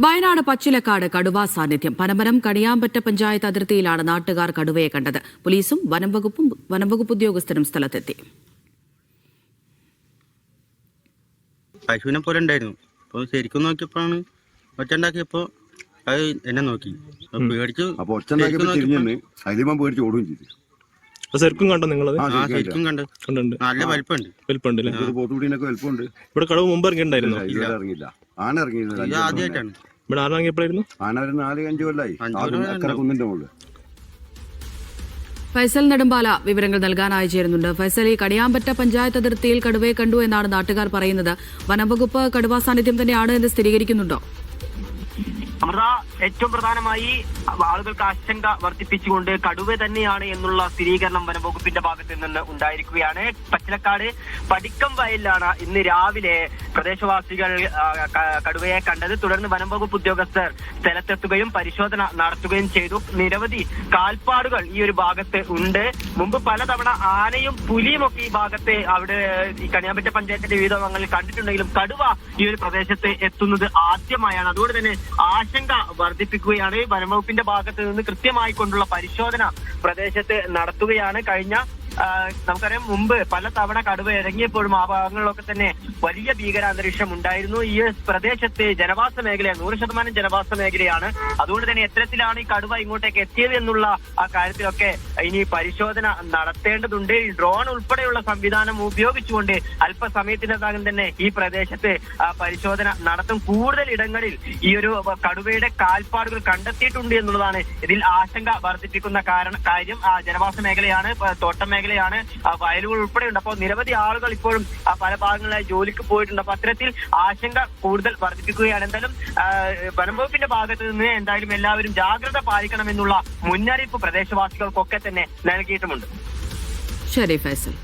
വയനാട് പച്ചിലക്കാട് കടുവാ സാന്നിധ്യം. പനമരം കണിയാമ്പറ്റ പഞ്ചായത്ത് അതിർത്തിയിലാണ് നാട്ടുകാർ കടുവയെ കണ്ടത്. പോലീസും വനംവകുപ്പ് ഉദ്യോഗസ്ഥരും സ്ഥലത്തെത്തി. പശുവിനെ പോലെ ഉണ്ടായിരുന്നു. അപ്പോൾ ശരിക്കും നോക്കിയപ്പോഴാണ് ഒച്ച ഉണ്ടാക്കിയപ്പോൾ അത് എന്നെ നോക്കി പേടിച്ചു. ശരിക്കും കണ്ടോ നിങ്ങളത്? ശരിക്കും കണ്ട് നല്ല വലിപ്പമുണ്ട്. ഇവിടെ കടുവ മുമ്പ് ഇറങ്ങിയിട്ടുണ്ടായിരുന്നു? ആദ്യമായിട്ടാണ്. ഇവിടെ ആന ഇറങ്ങിയപ്പോഴായിരുന്നു? ഫൈസൽ നെടുമ്പാല വിവരങ്ങൾ നൽകാനായി ചേരുന്നുണ്ട്. ഫൈസൽ, ഈ കണിയാമ്പറ്റ പഞ്ചായത്ത് അതിർത്തിയിൽ കടുവയെ കണ്ടു എന്നാണ് നാട്ടുകാർ പറയുന്നത്. വനംവകുപ്പ് കടുവാ സാന്നിധ്യം തന്നെയാണ് എന്ന് സ്ഥിരീകരിക്കുന്നുണ്ടോ? അമൃത, ഏറ്റവും പ്രധാനമായി ആളുകൾക്ക് ആശങ്ക വർദ്ധിപ്പിച്ചുകൊണ്ട് കടുവ തന്നെയാണ് എന്നുള്ള സ്ഥിരീകരണം വനംവകുപ്പിന്റെ ഭാഗത്ത് നിന്ന് ഉണ്ടായിരിക്കുകയാണ്. പച്ചിലക്കാട് പടിക്കം വയലിലാണ് ഇന്ന് രാവിലെ പ്രദേശവാസികൾ കടുവയെ കണ്ടത്. തുടർന്ന് വനംവകുപ്പ് ഉദ്യോഗസ്ഥർ സ്ഥലത്തെത്തുകയും പരിശോധന നടത്തുകയും ചെയ്തു. നിരവധി കാൽപ്പാടുകൾ ഈ ഒരു ഭാഗത്ത് ഉണ്ട്. മുമ്പ് പലതവണ ആനയും പുലിയും ഒക്കെ ഈ ഭാഗത്ത് അവിടെ ഈ കണിയാമ്പറ്റ പഞ്ചായത്തിന്റെ വിവിധ ഭാഗങ്ങളിൽ കണ്ടിട്ടുണ്ടെങ്കിലും കടുവ ഈ ഒരു പ്രദേശത്ത് എത്തുന്നത് ആദ്യമായാണ്. അതുകൊണ്ട് തന്നെ ആശങ്ക വർദ്ധിപ്പിക്കുകയാണ്. വനംവകുപ്പിന്റെ ഭാഗത്ത് നിന്ന് കൃത്യമായി കൊണ്ടുള്ള പരിശോധന പ്രദേശത്ത് നടത്തുകയാണ്. കഴിഞ്ഞ നമുക്കറിയാം, മുമ്പ് പല തവണ കടുവ ഇറങ്ങിയപ്പോഴും ആ ഭാഗങ്ങളിലൊക്കെ തന്നെ വലിയ ഭീകരാന്തരീക്ഷം ഉണ്ടായിരുന്നു. ഈ പ്രദേശത്ത് ജനവാസ മേഖലയാണ്, 100% ജനവാസ മേഖലയാണ്. അതുകൊണ്ട് തന്നെ എത്തരത്തിലാണ് ഈ കടുവ ഇങ്ങോട്ടേക്ക് എത്തിയത് എന്നുള്ള ആ കാര്യത്തിലൊക്കെ ഇനി പരിശോധന നടത്തേണ്ടതുണ്ട്. ഡ്രോൺ ഉൾപ്പെടെയുള്ള സംവിധാനം ഉപയോഗിച്ചുകൊണ്ട് അല്പസമയത്തിനകം തന്നെ ഈ പ്രദേശത്ത് പരിശോധന നടത്തും. കൂടുതൽ ഇടങ്ങളിൽ ഈ ഒരു കടുവയുടെ കാൽപ്പാടുകൾ കണ്ടെത്തിയിട്ടുണ്ട് എന്നുള്ളതാണ് ഇതിൽ ആശങ്ക വർദ്ധിപ്പിക്കുന്ന കാര്യം. ജനവാസ മേഖലയാണ്, തോട്ടം മേഖലയാണ്, വയലുകൾ ഉൾപ്പെടെയുണ്ട്. അപ്പോൾ നിരവധി ആളുകൾ ഇപ്പോഴും പല ഭാഗങ്ങളിലായി ജോലിക്ക് പോയിട്ടുണ്ട്. അപ്പൊ അത്തരത്തിൽ ആശങ്ക കൂടുതൽ വർദ്ധിപ്പിക്കുകയാണ്. എന്തായാലും വനംവകുപ്പിന്റെ ഭാഗത്ത് നിന്ന് എന്തായാലും എല്ലാവരും ജാഗ്രത പാലിക്കണമെന്നുള്ള മുന്നറിയിപ്പ് പ്രദേശവാസികൾക്കൊക്കെ തന്നെ നൽകിയിട്ടുമുണ്ട്. ശരി ഫൈസൽ.